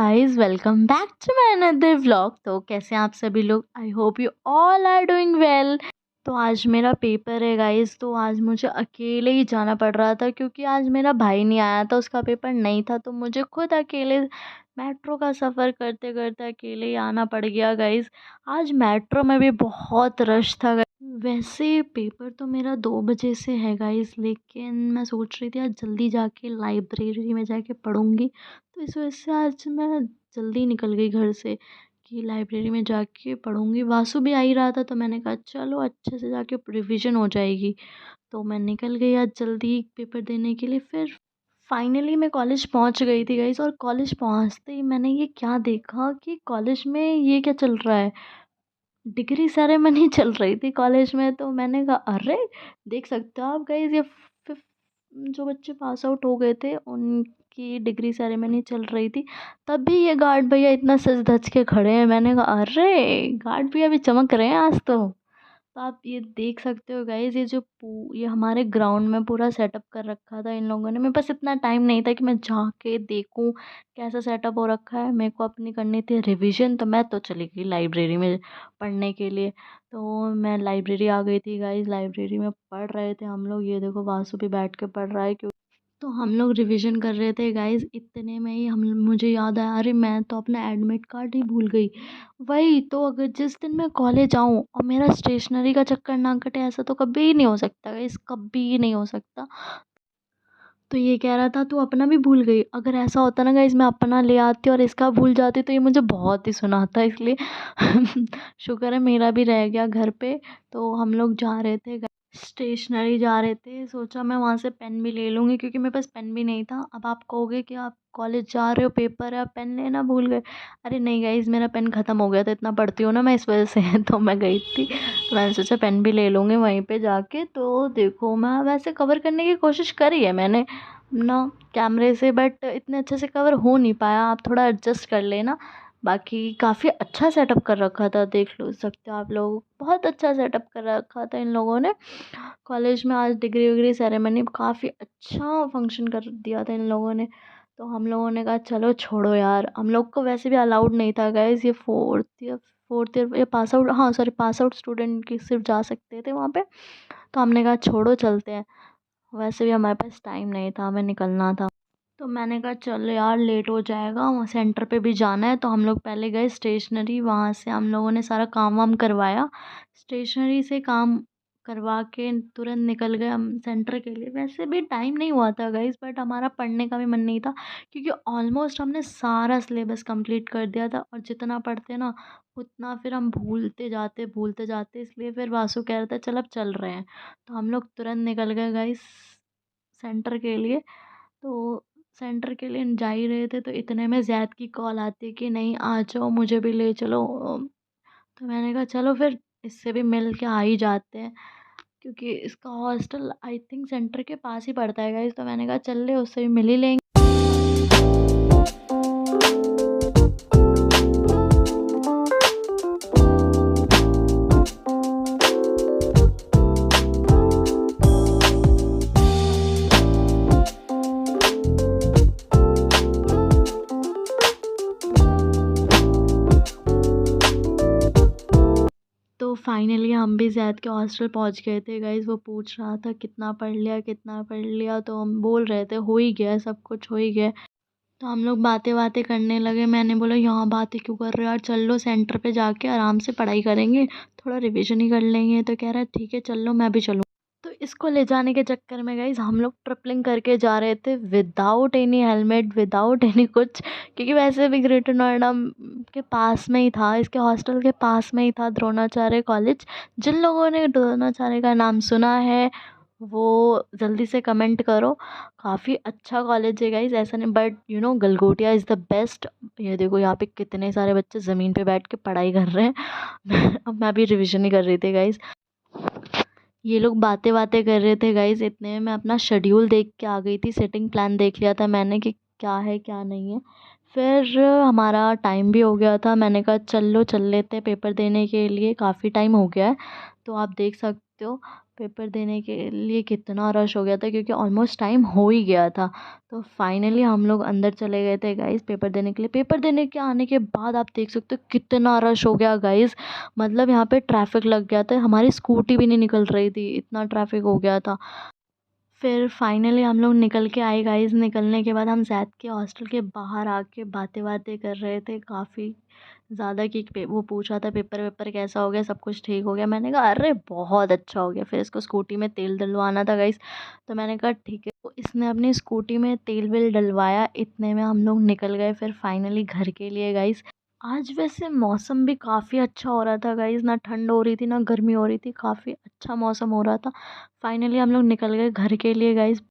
Guys, welcome back to my another vlog. तो कैसे हैं आप सभी लोग? I hope you all are doing well. तो आज मेरा पेपर है गाइस, तो आज मुझे अकेले ही जाना पड़ रहा था क्योंकि आज मेरा भाई नहीं आया था, उसका पेपर नहीं था। तो मुझे खुद अकेले मेट्रो का सफ़र करते करते अकेले ही आना पड़ गया गाइस। आज मेट्रो में भी बहुत रश था गाइस। वैसे पेपर तो मेरा 2 बजे से है गाइस, लेकिन मैं सोच रही थी आज जल्दी जाके लाइब्रेरी में जाके पढ़ूंगी। तो इस वजह से आज मैं जल्दी निकल गई घर से कि लाइब्रेरी में जाके पढ़ूंगी। वासु भी आ ही रहा था तो मैंने कहा चलो अच्छे से जाके रिवीजन हो जाएगी। तो मैं निकल गई आज जल्दी पेपर देने के लिए। फिर फाइनली मैं कॉलेज पहुंच गई थी गाइस, और कॉलेज पहुंचते ही मैंने ये क्या देखा कि कॉलेज में ये क्या चल रहा है, डिग्री सेरेमनी चल रही थी कॉलेज में। तो मैंने कहा अरे, देख सकते हो आप गाइस, ये फिफ जो बच्चे पास आउट हो गए थे उनकी डिग्री सेरेमनी चल रही थी। तब भी ये गार्ड भैया इतना सज धज के खड़े हैं। मैंने कहा अरे, गार्ड भैया भी चमक रहे हैं आज तो। तो आप ये देख सकते हो गाइस, ये हमारे ग्राउंड में पूरा सेटअप कर रखा था इन लोगों ने। मेरे पास इतना टाइम नहीं था कि मैं जाके देखूं कैसा सेटअप हो रखा है। मेरे को अपनी करनी थी रिवीजन, तो मैं तो चली गई लाइब्रेरी में पढ़ने के लिए। तो मैं लाइब्रेरी आ गई थी गाइस, लाइब्रेरी में पढ़ रहे थे हम लोग। ये देखो वासु भी बैठ के पढ़ रहा है। तो हम लोग रिवीजन कर रहे थे गाइस, इतने में ही हम मुझे याद आया, अरे मैं तो अपना एडमिट कार्ड ही भूल गई। वही तो, अगर जिस दिन मैं कॉलेज आऊँ और मेरा स्टेशनरी का चक्कर ना कटे, ऐसा तो कभी नहीं हो सकता गाइस, कभी नहीं हो सकता। तो ये कह रहा था तू अपना भी भूल गई। अगर ऐसा होता ना गाइस, मैं अपना ले आती और इसका भूल जाती तो ये मुझे बहुत ही सुनाता, इसलिए शुक्र है मेरा भी रह गया घर पे। तो हम लोग जा रहे थे स्टेशनरी जा रहे थे, सोचा मैं वहाँ से पेन भी ले लूँगी क्योंकि मेरे पास पेन भी नहीं था। अब आप कहोगे कि आप कॉलेज जा रहे हो, पेपर है, आप पेन लेना भूल गए। अरे नहीं गाइस, मेरा पेन ख़त्म हो गया था, इतना पढ़ती हूँ ना मैं इस वजह से। तो मैं गई थी, तो मैंने सोचा पेन भी ले लूँगी वहीं पे जाके। तो देखो, मैं वैसे कवर करने की कोशिश करी है मैंने ना कैमरे से, बट इतने अच्छे से कवर हो नहीं पाया। आप थोड़ा एडजस्ट कर लेना। बाकी काफ़ी अच्छा सेटअप कर रखा था, देख लो सकते हो आप लोग, बहुत अच्छा सेटअप कर रखा था इन लोगों ने कॉलेज में। आज डिग्री विग्री सेरेमनी काफ़ी अच्छा फंक्शन कर दिया था इन लोगों ने। तो हम लोगों ने कहा चलो छोड़ो यार, हम लोग को वैसे भी अलाउड नहीं था गाइज, ये फोर्थ ईयर या पास आउट, हाँ सॉरी, पास आउट स्टूडेंट की सिर्फ जा सकते थे वहाँ पे। तो हमने कहा छोड़ो चलते हैं, वैसे भी हमारे पास टाइम नहीं था, हमें निकलना था। तो मैंने कहा चलो यार, लेट हो जाएगा, वहाँ सेंटर पे भी जाना है। तो हम लोग पहले गए स्टेशनरी, वहाँ से हम लोगों ने सारा काम वाम करवाया। स्टेशनरी से काम करवा के तुरंत निकल गए हम सेंटर के लिए। वैसे भी टाइम नहीं हुआ था गाइस, बट हमारा पढ़ने का भी मन नहीं था क्योंकि ऑलमोस्ट हमने सारा सिलेबस कंप्लीट कर दिया था। और जितना पढ़ते ना उतना फिर हम भूलते जाते, इसलिए फिर वासु कह रहा था चल अब चल रहे हैं। तो हम लोग तुरंत निकल गए गाइस सेंटर के लिए। तो सेंटर के लिए जा ही रहे थे, तो इतने में ज़ैद की कॉल आती है कि नहीं आ जाओ, मुझे भी ले चलो। तो मैंने कहा चलो फिर इससे भी मिल के आ ही जाते हैं, क्योंकि इसका हॉस्टल आई थिंक सेंटर के पास ही पड़ता है गाइस। तो मैंने कहा चल ले, उससे भी मिल ही लेंगे। तो फाइनली हम भी ज़ैद के हॉस्टल पहुंच गए थे गाइस। वो पूछ रहा था कितना पढ़ लिया, कितना पढ़ लिया। तो हम बोल रहे थे हो ही गया, सब कुछ हो ही गया। तो हम लोग बातें बातें करने लगे। मैंने बोला यहाँ बातें क्यों कर रहे हो यार, चल लो सेंटर पे जाके आराम से पढ़ाई करेंगे, थोड़ा रिवीजन ही कर लेंगे। तो कह रहा है ठीक है चल लो, मैं भी चलूँ। तो इसको ले जाने के चक्कर में गाइस हम लोग ट्रिपलिंग करके जा रहे थे, without any helmet, without any कुछ। क्योंकि वैसे भी ग्रेटर नोएडा के पास में ही था, इसके हॉस्टल के पास में ही था द्रोणाचार्य कॉलेज। जिन लोगों ने द्रोणाचार्य का नाम सुना है वो जल्दी से कमेंट करो। काफ़ी अच्छा कॉलेज है गाइस, ऐसा नहीं, but you know Galgotia is the best. ये देखो यहाँ पे कितने सारे बच्चे ज़मीन पे बैठ के पढ़ाई कर रहे हैं। अब मैं भी रिवीजन ही कर रही थी गाइस। ये लोग बातें बातें कर रहे थे गाइस, इतने में मैं अपना शेड्यूल देख के आ गई थी, सेटिंग प्लान देख लिया था मैंने कि क्या है क्या नहीं है। फिर हमारा टाइम भी हो गया था, मैंने कहा चल लो चल लेते हैं पेपर देने के लिए, काफ़ी टाइम हो गया है। तो आप देख सकते हो पेपर देने के लिए कितना रश हो गया था क्योंकि ऑलमोस्ट टाइम हो ही गया था। तो फाइनली हम लोग अंदर चले गए थे गाइस पेपर देने के लिए। पेपर देने के आने के बाद आप देख सकते हो कितना रश हो गया गाइस। मतलब यहाँ पे ट्रैफिक लग गया था, हमारी स्कूटी भी नहीं निकल रही थी, इतना ट्रैफिक हो गया था। फिर फाइनली हम लोग निकल के आए गाइस। निकलने के बाद हम ज़ैद के हॉस्टल के बाहर आके बातें बातें कर रहे थे काफ़ी ज़्यादा कि वो पूछा था पेपर वेपर कैसा हो गया, सब कुछ ठीक हो गया। मैंने कहा अरे बहुत अच्छा हो गया। फिर इसको स्कूटी में तेल डलवाना था गाइस, तो मैंने कहा ठीक है। तो इसने अपनी स्कूटी में तेल वेल डलवाया, इतने में हम लोग निकल गए फिर फाइनली घर के लिए गाइस। आज वैसे मौसम भी काफ़ी अच्छा हो रहा था गाइस, ना ठंड हो रही थी ना गर्मी हो रही थी, काफ़ी अच्छा मौसम हो रहा था। फाइनली हम लोग निकल गए घर के लिए गाइस।